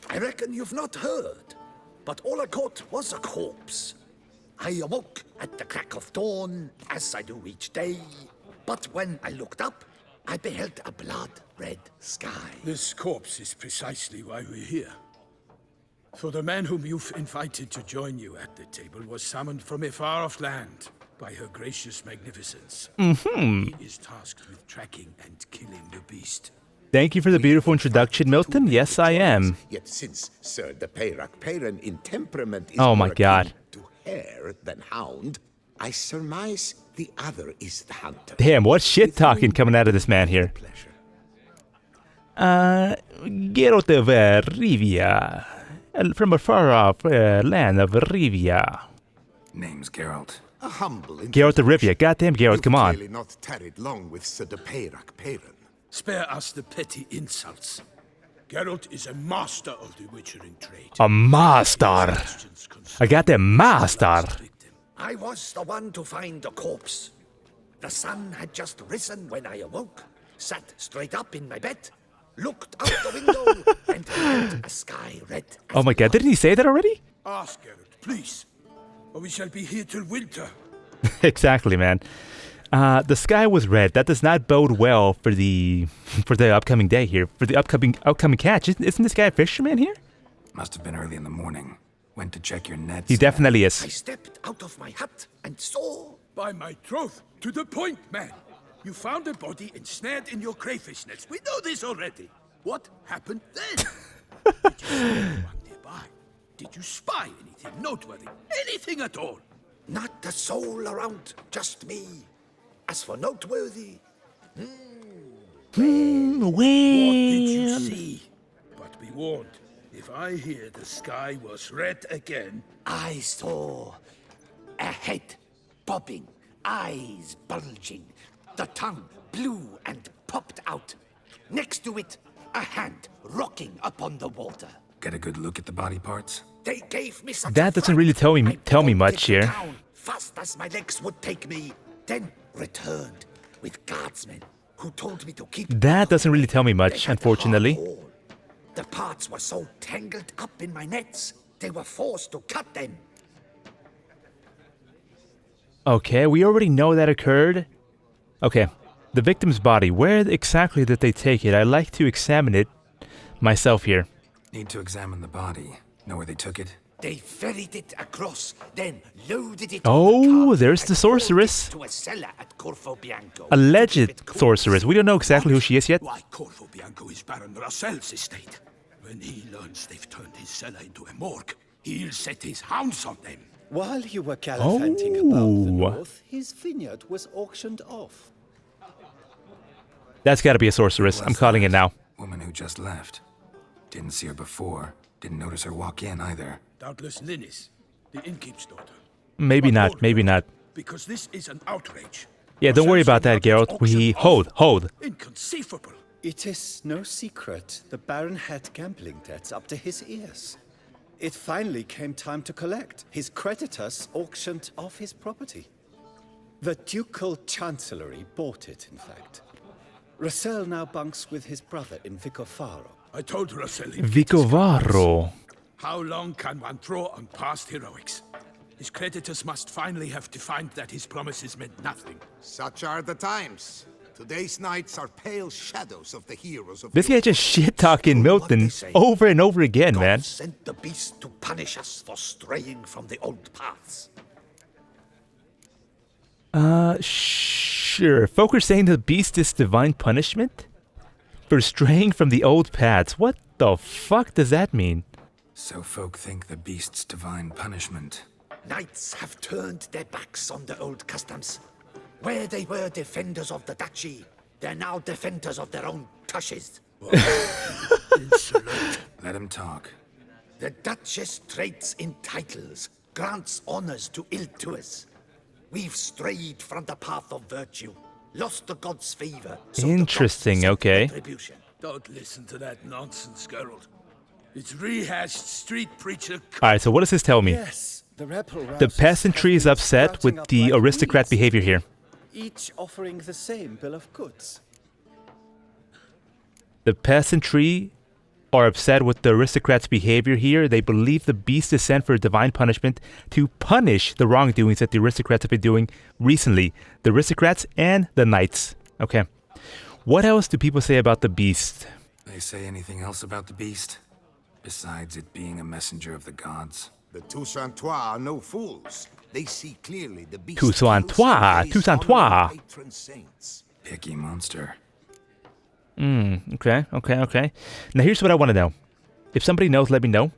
I reckon you've not heard. But all I caught was a corpse. I awoke at the crack of dawn, as I do each day. But when I looked up, I beheld a blood-red sky. This corpse is precisely why we're here. For the man whom you've invited to join you at the table was summoned from a far-off land by her gracious magnificence. He is tasked with tracking and killing the beast. Thank you for the beautiful introduction, Milton. Yes, I am. Yet since Sir de Peyrac-Peyran in temperament is Oh my more god. akin to hare than hound, I surmise the other is the hunter. Damn, what shit talking coming out of this man here. Pleasure. Geralt of Rivia. From a far-off land of Rivia. Name's Geralt. A humble Geralt of Rivia. Goddamn Geralt, You've come on. clearly not tarried long with Sir de Peyrac-Peyran. Spare us the petty insults. Geralt is a master of the witchering trade. A master. A goddamn master. I was the one to find the corpse. The sun had just risen when I awoke, sat straight up in my bed, looked out the window, and beheld a sky red. Oh my god, didn't he say that already? Ask Geralt, please, or we shall be here till winter. Exactly, man. The sky was red. That does not bode well for the upcoming day here. For the upcoming catch. Isn't this guy a fisherman here? Must have been early in the morning. Went to check your nets. He definitely I is. stepped out of my hut and saw. By my troth, to the point, man. You found a body ensnared in your crayfish nets. We know this already. What happened then? Did you see anyone nearby? Did you spy anything noteworthy? Anything at all? Not a soul around, just me. As for noteworthy, What did you see? But be warned, if I hear the sky was red again... I saw a head bobbing, eyes bulging, the tongue blew and popped out. Next to it, a hand rocking upon the water. Get a good look at the body parts? They gave me such That a doesn't really tell me bolted much here. down fast as my legs would take me, then returned with guardsmen who told me to keep. That doesn't really tell me They much, had a unfortunately. hard haul. The parts were so tangled up in my nets, they were forced to cut them. Okay, we already know that occurred. Okay, the victim's body. Where exactly did they take it? I'd like to examine it myself here. Need to examine the body. Know where they took it? They ferried it across, then loaded it Oh, on the cart there's the and hauled it sorceress. to a cellar at Corvo Bianco. Alleged sorceress. We don't know exactly who she is yet. Why, Corvo Bianco is Baron Russell's estate. When he learns they've turned his cellar into a morgue, he'll set his hounds on them. While you were gallivanting about the Oh. north, his vineyard was auctioned off. That's got to be a sorceress. I'm calling it now. Woman who just left. Didn't see her before. Didn't notice her walk in either. Doubtless Linnis, the innkeep's daughter. Maybe But not. hold Maybe her, not. Because this is an outrage. Yeah, don't worry about that, Geralt. We hold. Inconceivable. It is no secret the Baron had gambling debts up to his ears. It finally came time to collect. His creditors auctioned off his property. The Ducal Chancellery bought it, in fact. Russell now bunks with his brother in Vicovaro. I told Russell. Vicovaro. How long can one draw on past heroics? His creditors must finally have to find that his promises meant nothing. Such are the times. Today's knights are pale shadows of the heroes of This guy just shit-talking Milton over and over again, God man. sent the beast to punish us for straying from the old paths. Sure. Folk are saying the beast is divine punishment? For straying from the old paths. What the fuck does that mean? So folk think the beast's divine punishment. Knights have turned their backs on the old customs. Where they were defenders of the duchy, they're now defenders of their own tushes. Insolent. Let him talk. The Duchess trades in titles, grants honors to ill-doers. We've strayed from the path of virtue, lost the god's favor. So the Interesting, gods sent okay. retribution. Don't listen to that nonsense, Geralt. It's rehashed street preacher. Alright, so what does this tell me? Yes, the rebel The rousers peasantry have is been upset sprouting with up the like aristocrat weeds, behavior here. each offering the same bill of goods. The peasantry are upset with the aristocrats' behavior here. They believe the beast is sent for a divine punishment to punish the wrongdoings that the aristocrats have been doing recently. The aristocrats and the knights. Okay. What else do people say about the beast? They say anything else about the beast? Besides it being a messenger of the gods? The Toussaintois are no fools. They see clearly the beast. Toussaintois, Toussaintois. Patron saints. Picky monster. Okay. Now here's what I want to know. If somebody knows, let me know.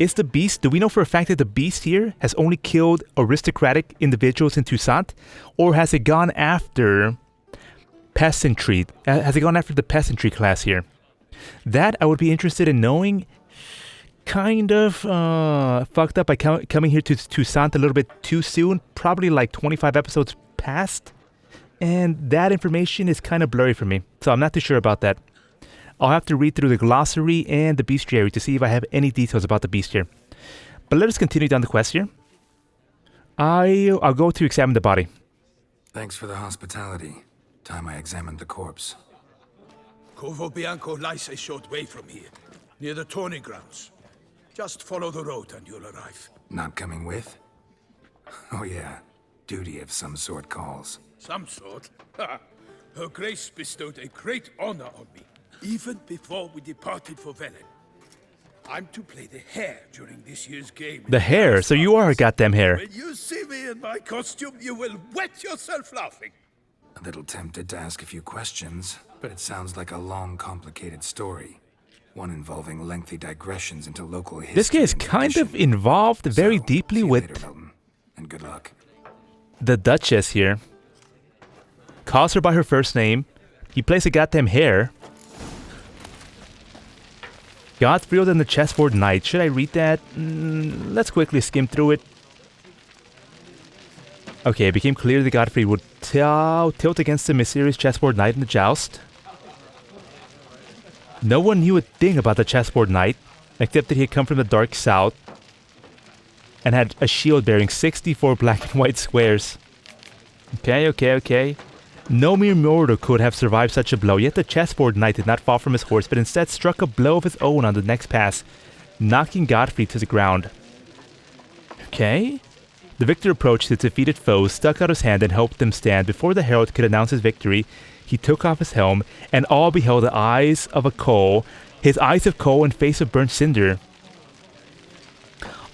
Is the beast, do we know for a fact that the beast here has only killed aristocratic individuals in Toussaint? Or has it gone after peasantry? Has it gone after the peasantry class here? That I would be interested in knowing. Kind of fucked up by coming here to Toussaint a little bit too soon. Probably like 25 episodes past. And that information is kind of blurry for me. So I'm not too sure about that. I'll have to read through the glossary and the bestiary to see if I have any details about the beast here. But let us continue down the quest here. I'll go to examine the body. Thanks for the hospitality. Time I examined the corpse. Corvo Bianco lies a short way from here, near the tourney grounds. Just follow the road and you'll arrive. Not coming with? Oh yeah. Duty of some sort calls. Some sort. Her Grace bestowed a great honor on me, even before we departed for Velen. I'm to play the hare during this year's game. The hare? So you are a goddamn hare. When you see me in my costume, you will wet yourself laughing. A little tempted to ask a few questions, but it sounds like a long, complicated story. One involving lengthy digressions into local history. This guy is and kind of tradition. involved very So, deeply see you with later, Milton, and good luck. the Duchess here. Calls her by her first name. He plays a goddamn hare. Godfried and the Chessboard Knight. Should I read that? Let's quickly skim through it. Okay, it became clear that Godfried would tilt against the mysterious Chessboard Knight in the joust. No one knew a thing about the Chessboard Knight, except that he had come from the Dark South and had a shield bearing 64 black and white squares. Okay. No mere mortal could have survived such a blow, yet the Chessboard Knight did not fall from his horse, but instead struck a blow of his own on the next pass, knocking Godfrey to the ground. Okay. The victor approached his defeated foes, stuck out his hand, and helped them stand. Before the herald could announce his victory, he took off his helm, and all beheld the eyes of a coal, his eyes of coal and face of burnt cinder.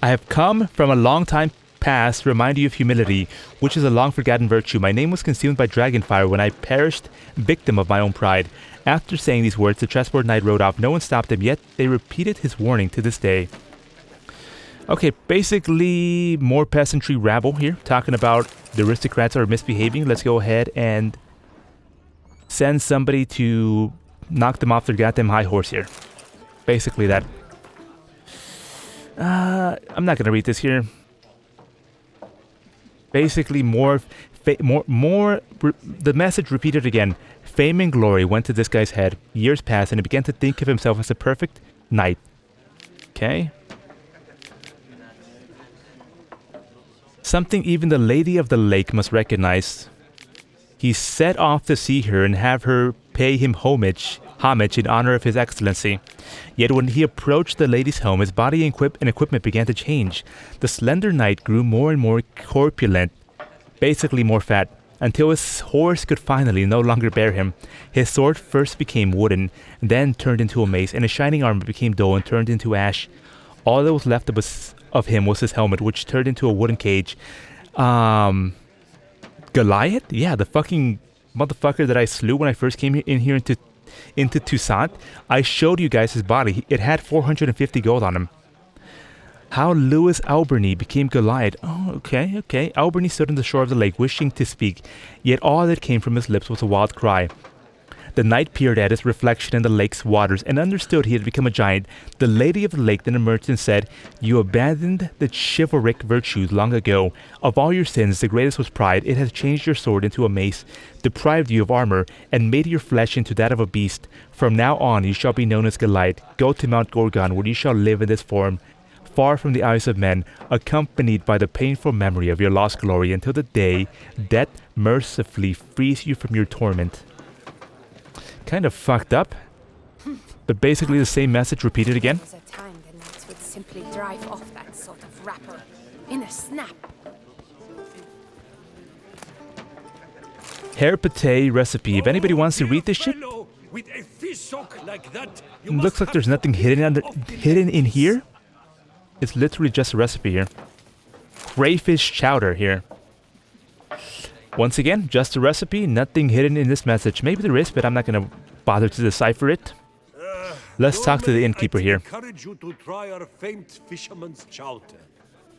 I have come from a long time past to remind you of humility, which is a long-forgotten virtue. My name was consumed by dragonfire when I perished, victim of my own pride. After saying these words, the chessboard knight rode off. No one stopped him, yet they repeated his warning to this day. Okay, basically more peasantry rabble here, talking about the aristocrats are misbehaving. Let's go ahead and send somebody to knock them off their goddamn high horse here. Basically that. I'm not gonna read this here. Basically the message repeated again. Fame and glory went to this guy's head. Years passed and he began to think of himself as a perfect knight. Okay. Something even the Lady of the Lake must recognize. He set off to see her and have her pay him homage in honor of his excellency. Yet when he approached the lady's home, his body and equipment began to change. The slender knight grew more and more corpulent, basically more fat, until his horse could finally no longer bear him. His sword first became wooden, then turned into a mace, and his shining armor became dull and turned into ash. All that was left of him was his helmet, which turned into a wooden cage. Goliath? Yeah, the fucking motherfucker that I slew when I first came in here into Toussaint. I showed you guys his body. It had 450 gold on him. How Louis Albany became Goliath. Oh, okay. Albany stood on the shore of the lake, wishing to speak, yet all that came from his lips was a wild cry. The knight peered at his reflection in the lake's waters and understood he had become a giant. The lady of the lake then emerged and said, "You abandoned the chivalric virtues long ago. Of all your sins, the greatest was pride. It has changed your sword into a mace, deprived you of armor, and made your flesh into that of a beast. From now on, you shall be known as Goliath. Go to Mount Gorgon, where you shall live in this form, far from the eyes of men, accompanied by the painful memory of your lost glory, until the day death mercifully frees you from your torment." Kind of fucked up, but basically the same message repeated again. There was a time the knights would simply drive off that sort of rapper in a snap. Hair pate recipe. If anybody wants to read this shit, looks like there's nothing hidden in here. It's literally just a recipe here. Crayfish chowder here. Once again, just a recipe, nothing hidden in this message. Maybe there is, but I'm not going to bother to decipher it. Let's talk to the innkeeper here. I encourage you to try our famed fisherman's chowder.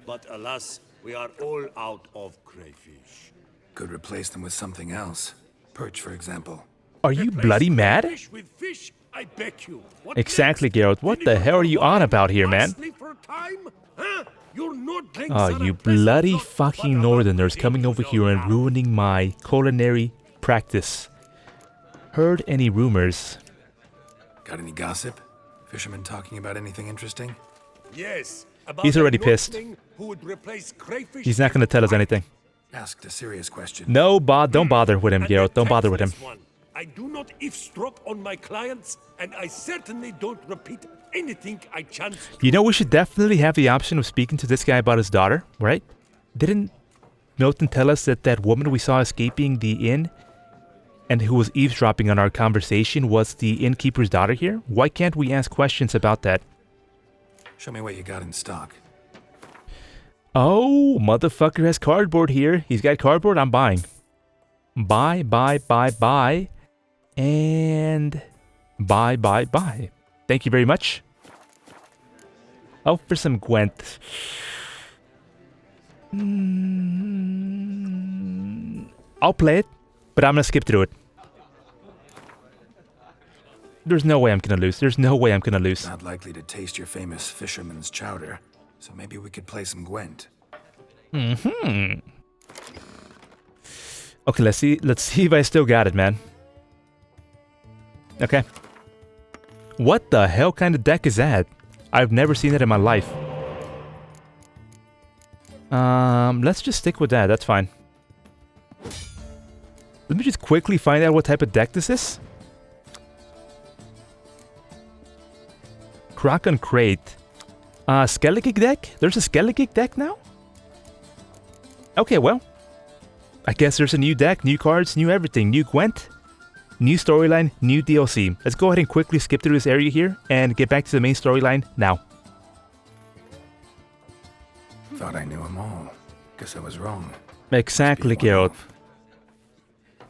But alas, we are all out of crayfish. Could replace them with something else. Perch, for example. Are you bloody mad? Fish with fish, I beg you. What Exactly, Geralt. What the hell are you on about here, man? Oh, you bloody fucking northerners coming over here and ruining my culinary practice. Heard any rumors? Got any gossip? Fishermen talking about anything interesting? Yes. He's already pissed. He's not going to tell us anything. Asked a serious question. No, don't bother with him, Geralt. Don't bother with him. I do not eavesdrop on my clients, and I certainly don't repeat anything I chance to. You know, we should definitely have the option of speaking to this guy about his daughter, right? Didn't Milton tell us that that woman we saw escaping the inn and who was eavesdropping on our conversation was the innkeeper's daughter here? Why can't we ask questions about that? Show me what you got in stock. Oh, motherfucker has cardboard here. He's got cardboard. I'm buying. Buy. And buy. Thank you very much. Oh, for some Gwent. I'll play it, but I'm gonna skip through it. There's no way I'm gonna lose. Not likely to taste your famous fisherman's chowder, so maybe we could play some Gwent. Okay, let's see if I still got it, man. Okay. What the hell kind of deck is that? I've never seen it in my life. Let's just stick with that. That's fine. Let me just quickly find out what type of deck this is. Kraken Crate. Skellige deck? There's a Skellige deck now? Okay, well. I guess there's a new deck, new cards, new everything. New Gwent, new storyline, new DLC. Let's go ahead and quickly skip through this area here and get back to the main storyline now. Thought I knew them all. Guess I was wrong. Exactly, Geralt.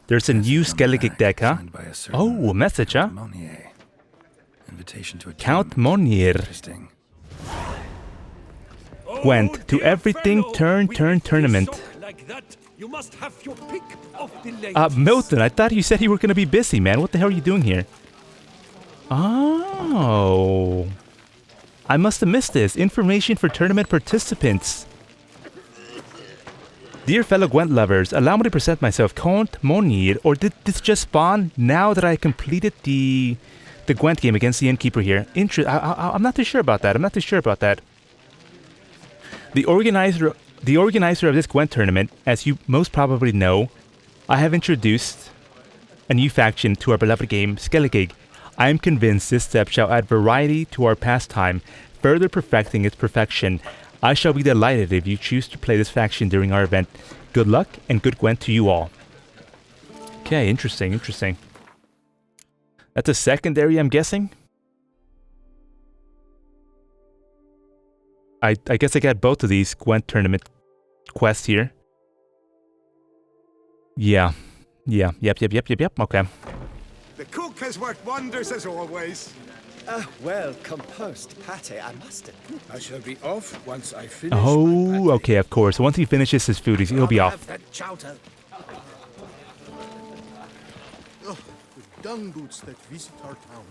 There's a new Skellige deck, huh? Oh, a message, huh? Monnier. Invitation to a Count Monnier. Interesting. Gwent, to everything turn tournament. Like that, you must have your pick of the Milton, I thought you said you were gonna be busy, man. What the hell are you doing here? Oh. I must have missed this. Information for tournament participants. Dear fellow Gwent lovers, allow me to present myself, Count Monnier, or did this just spawn now that I completed the Gwent game against the Innkeeper here? I'm not too sure about that. The organizer of this Gwent tournament, as you most probably know, I have introduced a new faction to our beloved game, Skellige. I am convinced this step shall add variety to our pastime, further perfecting its perfection. I shall be delighted if you choose to play this faction during our event. Good luck and good Gwent to you all. Okay, interesting. That's a secondary, I'm guessing? I guess I got both of these Gwent tournament quests here. Yeah. Yep. Okay. The cook has worked wonders as always. Well composed pate, I must admit. I shall be off once I finish. Oh, okay, of course. Once he finishes his food, he'll be off. The dung boots that visit our town.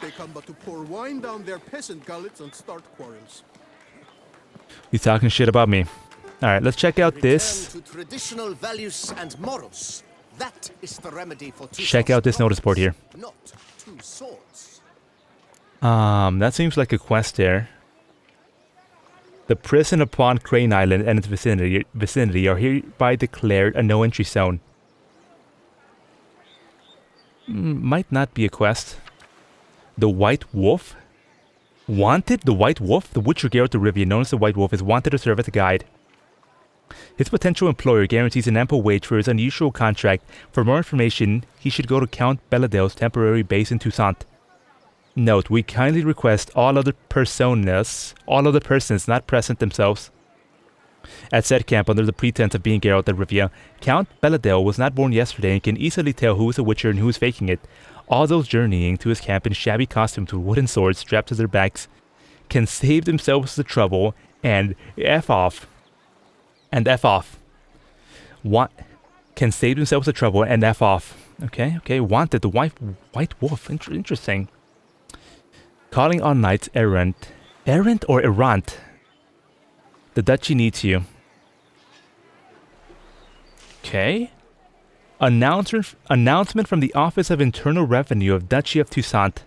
They come but to pour wine down their peasant gullets and start quarrels. He's talking shit about me. Alright, let's check out this. To traditional values and morals. That is the remedy for check out this notice board here. Not two swords. That seems like a quest there. The prison upon Crane Island and its vicinity are hereby declared a no-entry zone. Might not be a quest. The White Wolf? Wanted? The White Wolf? The Witcher Geralt de Rivia, known as the White Wolf, is wanted to serve as a guide. His potential employer guarantees an ample wage for his unusual contract. For more information, he should go to Count Belladel's temporary base in Tuoussaint. Note, we kindly request all other persons not present themselves at said camp under the pretense of being Geralt de Rivia. Count Belladel was not born yesterday and can easily tell who is a Witcher and who is faking it. All those journeying to his camp in shabby costumes with wooden swords strapped to their backs can save themselves the trouble and F off. Can save themselves the trouble and F off. Okay. Wanted, the White Wolf. Interesting. Calling on knights errant. Errant or errant? The duchy needs you. Okay. Announcement from the Office of Internal Revenue of Duchy of Toussaint.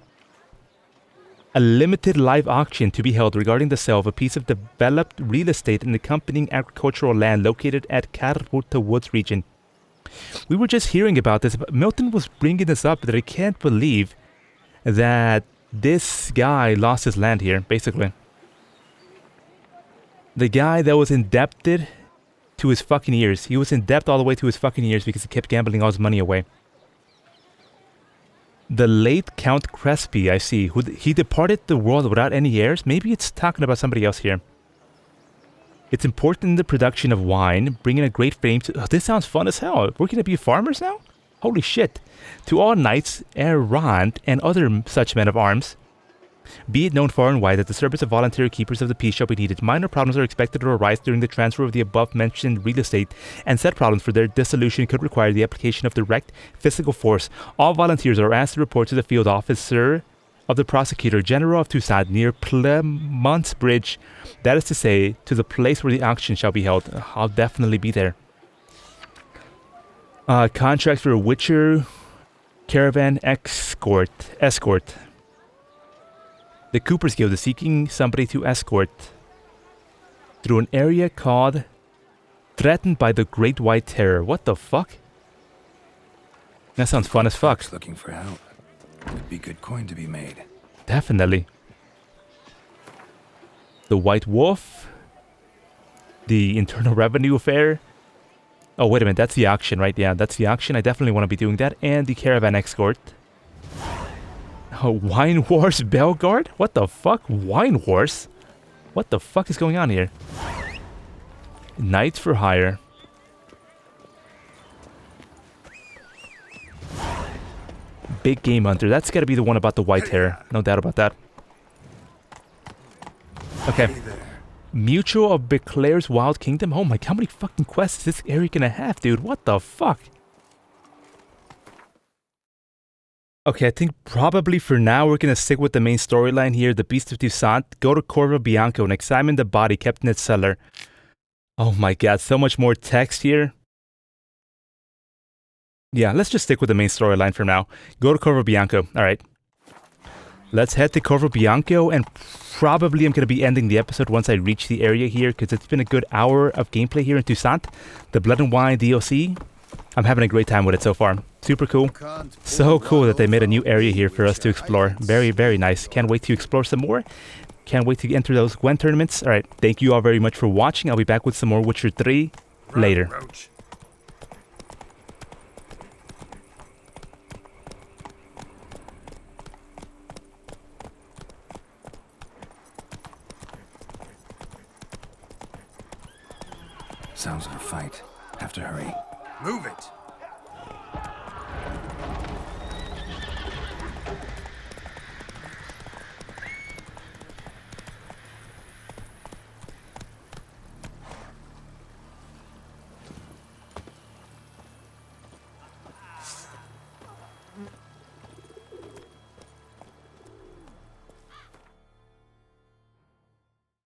A limited live auction to be held regarding the sale of a piece of developed real estate and accompanying agricultural land located at Carruta Woods region. We were just hearing about this, but Milton was bringing this up that I can't believe that this guy lost his land here, basically. The guy that was indebted to his fucking ears. He was in debt all the way to his fucking ears because he kept gambling all his money away. The late Count Crespi, I see. He departed the world without any heirs? Maybe it's talking about somebody else here. It's important in the production of wine, bringing a great fame to... Oh, this sounds fun as hell. We're going to be farmers now? Holy shit. To all knights errant and other such men of arms, be it known far and wide that the service of voluntary keepers of the peace shall be needed. Minor problems are expected to arise during the transfer of the above-mentioned real estate, and said problems for their dissolution could require the application of direct physical force. All volunteers are asked to report to the field officer of the Prosecutor General of Toussaint near Plemont's Bridge. That is to say, to the place where the auction shall be held. I'll definitely be there. Contract for a Witcher caravan escort. The Cooper's Guild is seeking somebody to escort through an area called Threatened by the Great White Terror. What the fuck? That sounds fun as fuck. Looking for help. Could be good coin to be made. Definitely. The White Wolf. The Internal Revenue Affair. Oh, wait a minute. That's the auction, right? Yeah, that's the auction. I definitely want to be doing that. And the caravan escort. Oh, Wine Wars Belgard? What the fuck? Wine Wars? What the fuck is going on here? Knights for hire. Big Game Hunter. That's gotta be the one about the white hair. No doubt about that. Okay. Mutual of Beclair's Wild Kingdom. Oh my, how many fucking quests is this area gonna have, dude? What the fuck? Okay, I think probably for now we're gonna stick with the main storyline here. The Beast of Toussaint. Go to Corvo Bianco and examine the body kept in its cellar. Oh my god, so much more text here. Yeah, let's just stick with the main storyline for now. Go to Corvo Bianco. Alright. Let's head to Corvo Bianco, and probably I'm going to be ending the episode once I reach the area here, because it's been a good hour of gameplay here in Tuoussaint. The Blood and Wine DLC, I'm having a great time with it so far. Super cool. So cool that they made a new area here for us to explore. Very, very nice. Can't wait to explore some more. Can't wait to enter those Gwen tournaments. Alright, thank you all very much for watching. I'll be back with some more Witcher 3 later. Sounds like a fight. Have to hurry. Move it.